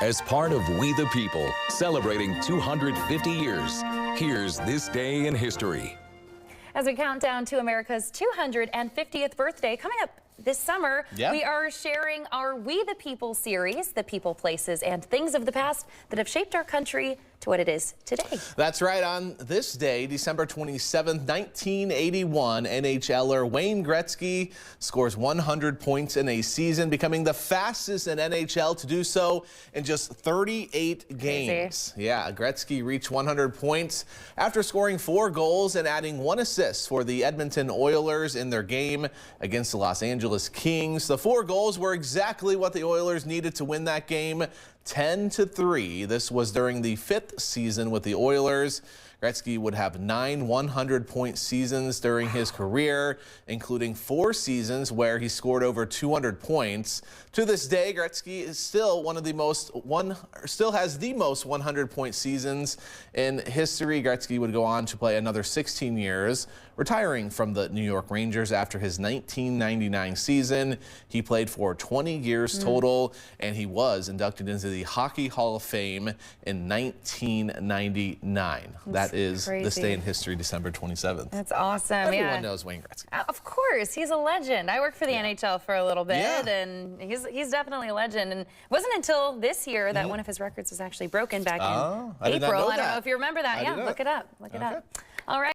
As part of We the People, celebrating 250 years, here's this day in history. As we count down to America's 250th birthday, coming up this summer, we are sharing our We the People series, the people, places, and things of the past that have shaped our country to what it is today. That's right. On this day, December 27th, 1981, NHLer Wayne Gretzky scores 100 points in a season, becoming the fastest in NHL to do so in just 38 games. Yeah, Gretzky reached 100 points after scoring 4 goals and adding 1 assist for the Edmonton Oilers in their game against the Los Angeles Kings. The 4 goals were exactly what the Oilers needed to win that game, 10-3. This was during the 5th season with the Oilers. Gretzky would have 9 100-point seasons during his career, including 4 seasons where he scored over 200 points. To this day, Gretzky is still still has the most 100-point seasons in history. Gretzky would go on to play another 16 years, retiring from the New York Rangers after his 1999 season. He played for 20 years total, and he was inducted into the Hockey Hall of Fame in 1999. That is this day in history, December 27th. That's awesome. Everyone knows Wayne Gretzky. Of course, he's a legend. I worked for the NHL for a little bit, and he's definitely a legend. And it wasn't until this year that one of his records was actually broken back in April. I did not know I don't know if you remember that. Yeah, look it up. Look it up. All right.